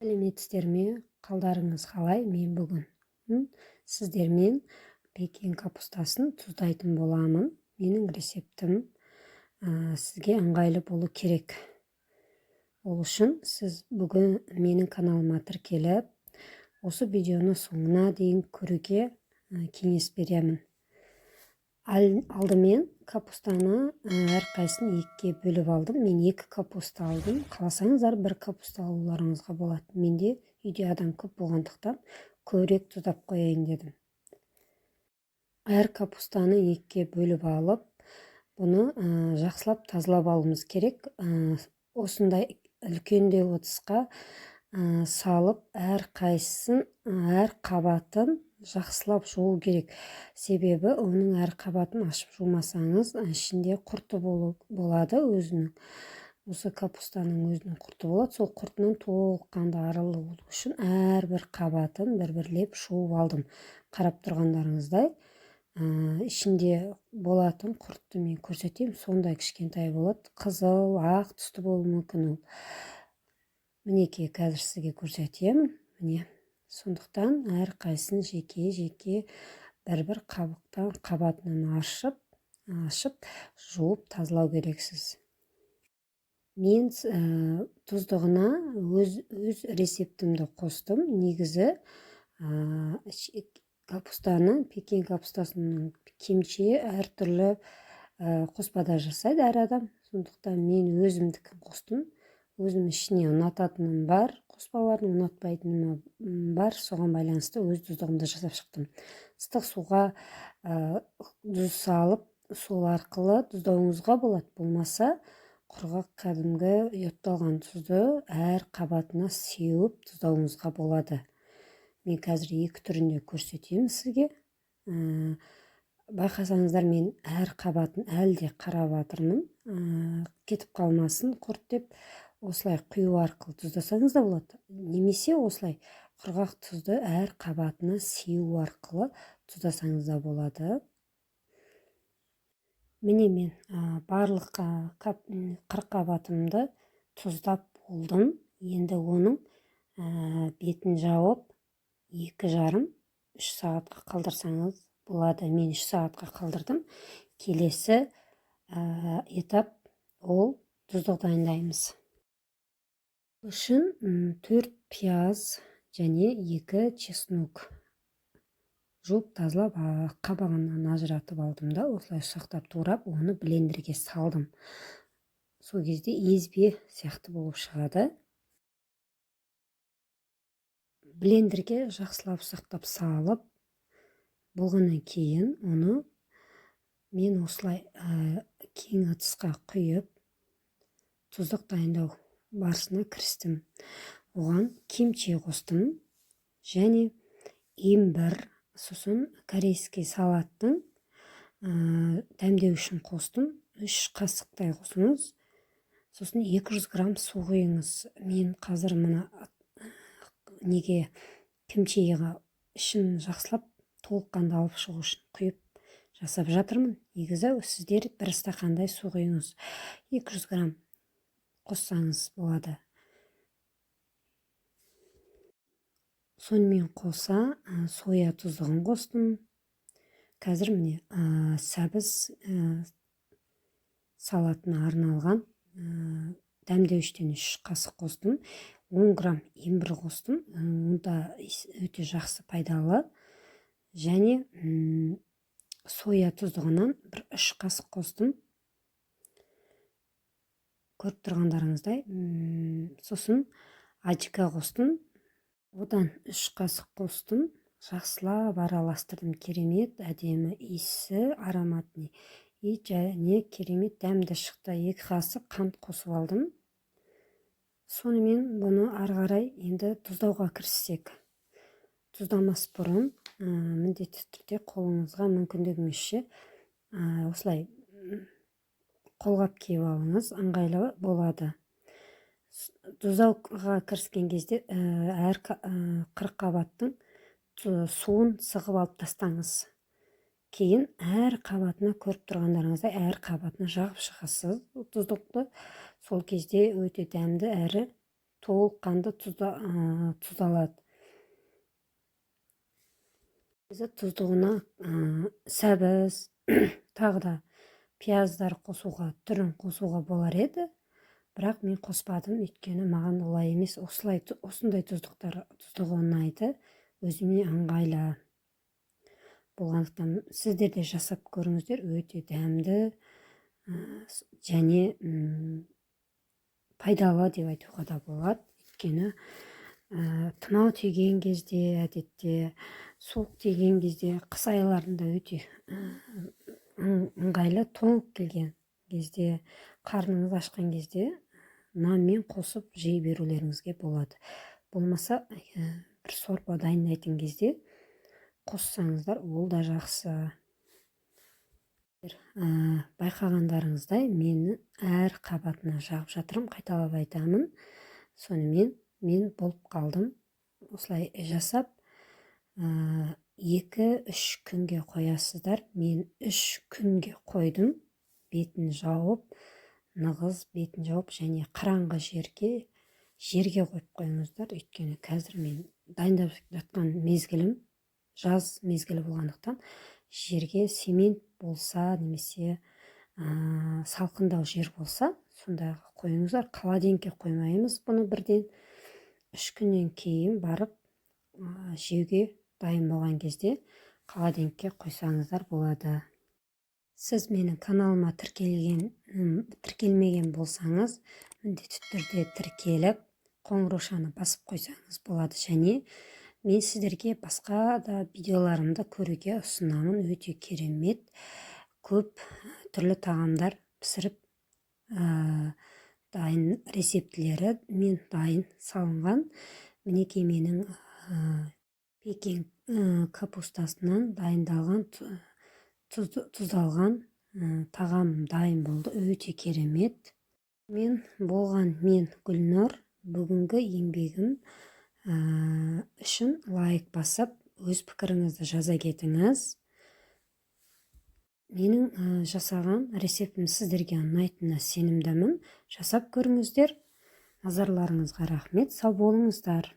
Сәлеметсіздер ме? Қалдарыңыз қалай? Мен бүгін сіздермен пекин капустасын тұздайтын боламын. Менің рецептім сізге ыңғайлы болу керек. Ол үшін сіз бүгін менің каналыма тіркеліп, осы видеоны соңына дейін көруге кеңес беремін. Алдымен капустаны әрқайсысын екіге бөліп алдым. Мен 2 капуста алдым. Қаласаңыздар 1 капуста алуларыңызға болады. Менде үйде адам көп болғандықтан көбірек тұздап қояйын дедім. Әр капустаны екіге бөліп алып, бұны жақсылап тазалап алуымыз керек. Осындай үлкенде отысқа салып, әрқайсысын, әр қабатын жақсылап жуу керек. Себебі оның әр қабатын ашып жумасаңыз, ішінде құрты болады өзінің. Осы капустаның өзінің құрты болады. Сол құртынан толыққанды арылу үшін әрбір қабатын бір-бірлеп жуып алдым. Қарап тұрғандарыңыздай, ішінде болатын құртты мен көрсетейін. Сондай кішкентай болады. Қызыл, ақ түсті болуы мүмкін ол. Мінекей, қазір сізге көрсетемін. Міне. Сондықтан әрқайсысын жеке бір-бір қабатынан ашып, жуып тазалау керексіз. Мен тұздығына өз рецептімді қостым. Негізі пекин капустасының кимчи әртүрлі қоспада жасайды әр адам. Сондықтан мен өзімдікін қостым. Өзім ішіне ұнататыным бар, қоспаларын ұнатпайтыным бар. Соған байланысты өз тұздығымды жасап шықтым. Ыстық суға тұз салып, сол арқылы тұздауыңызға болады. Болмаса, құрғақ кәдімгі ұйықталған тұзды әр қабатына сеуіп тұздауыңызға болады. Мен қазір 2 түрінде көрсетейін сізге. Байқасаңыздар, мен әр қабатын әлде қарап жатырмын. Кетіп қалмасын құрт деп. Осылай құю арқылы тұздасаңыз да болады. Немесе осылай құрғақ тұзды әр қабатына сеу арқылы тұздасаңыз да болады. Міне мен барлық 40 қабатымды тұздап болдым. Енді оның бетін жауып 2,5-3 сағатқа қалдырсаңыз болады. Мен 3 сағатқа қалдырдым. Келесі этап ол тұздық дайындаймыз. Үшін 4 пияз және 2 чеснок жуып тазалап қабағынан ажыратып алдым да, осылай ұсақтап турап, оны блендерге салдым. Сол кезде езбе сияқты болып шығады. Блендерге жақсылап ұсақтап салып, болғаннан кейін оны мен осылай кең ыдысқа құйып, тұздық дайындау барысына кірістім. Оған кимчи қостым және имбір, сосын корейский салаттың дәмдеу үшін қостым. 3 қасықтай қосыңыз. Сосын 200 грамм су құйыңыз. Мен қазір мына кимчиға ішін жақсылап толыққанды алып шығу үшін құйып жасап жатырмын. Негізі сіздер 1 стақандай су құйыңыз. 200 грамм қоссаңыз болады. Сонымен қоса соя тұздығын қостым. Қазір міне сәбіз салатына арналған дәмдеуіштен 3 қасық қостым. 10 грамм имбір қостым. Онда өте жақсы пайдалы. Және соя тұздығынан 3 қасық қостым. Көріп тұрғандарыңыздай. Сосын аджика қостым. Одан 3 қасық қостым. Жақсылап араластырдым. Керемет, әдемі иісі, ароматный. Және керемет дәмді шықты. 2 қасық қант қосып алдым. Сонымен бұны ары қарай енді тұздауға кіріссек. Тұздамас бұрын міндетті түрде қолыңызға мүмкіндігіңізше осылай қолғап киіп алыңыз, ыңғайлы болады. Тұздауға кіріскен кезде әр 40 қабаттың суын сығып алып тастаңыз. Кейін әр қабатына, көріп тұрғандарыңыздай, әр қабатына жағып шығасыз тұздықты. Сол кезде өте дәмді әрі толыққанды тұздалады. Тұздығына сәбіз тағы да пияздар қосуға, түрін қосуға болар еді, бірақ мен қоспадым, өйткені маған олай емес. Осындай тұздығы ұнайды, өзіме ыңғайлы болғандықтан сіздер де жасап көріңіздер. Өте дәмді және пайдалы деп айтуға да болады. Өйткені тұмау тиген кезде, әдетте суық тиген кезде, қыс айларында өте ыңғайлы. Тоңып келген кезде, қарныңыз ашқан кезде нанмен қосып жей берулеріңізге болады. Болмаса бір сорпа дайындайтын кезде қоссаңыздар, ол да жақсы. Байқағандарыңыздай, мені әр қабатына жағып жатырмын, қайталап айтамын. Сонымен мен болып қалдым. Осылай жасап 2-3 күнге қоясыздар. Мен 3 күнге қойдым. Бетін жауып, нығыз бетін жауып, және қараңғы жерге қойып қойыңыздар. Өйткені қазір мен дайындап жатқан мезгілім жаз мезгілі болғандықтан, жерге цемент болса, немесе салқындау жер болса, сонда қойыңыздар. Холодильникке қоймаймыз бұны бірден. 3 күннен кейін барып жеуге дайын болған кезде холодильникке қойсаңыздар болады. Сіз менің каналыма тіркелмеген болсаңыз, міндетті түрде тіркеліп, қоңыраушаны басып қойсаңыз болады. Және мен сіздерге басқа да видеоларымды көруге ұсынамын. Өте керемет, көп түрлі тағамдар пісіріп, дайын рецептілері мен дайын салынған. Мінекей менің пекин капустасынан дайындалған, тұздалған тағам дайын болды. Өте керемет. Мен Гүлнұр. Бүгінгі еңбегім үшін лайк басып, өз пікіріңізді жаза кетіңіз. Менің жасаған рецептім сіздерге ұнайтынына сенімдімін. Жасап көріңіздер. Назарларыңызға рахмет. Сау болыңыздар.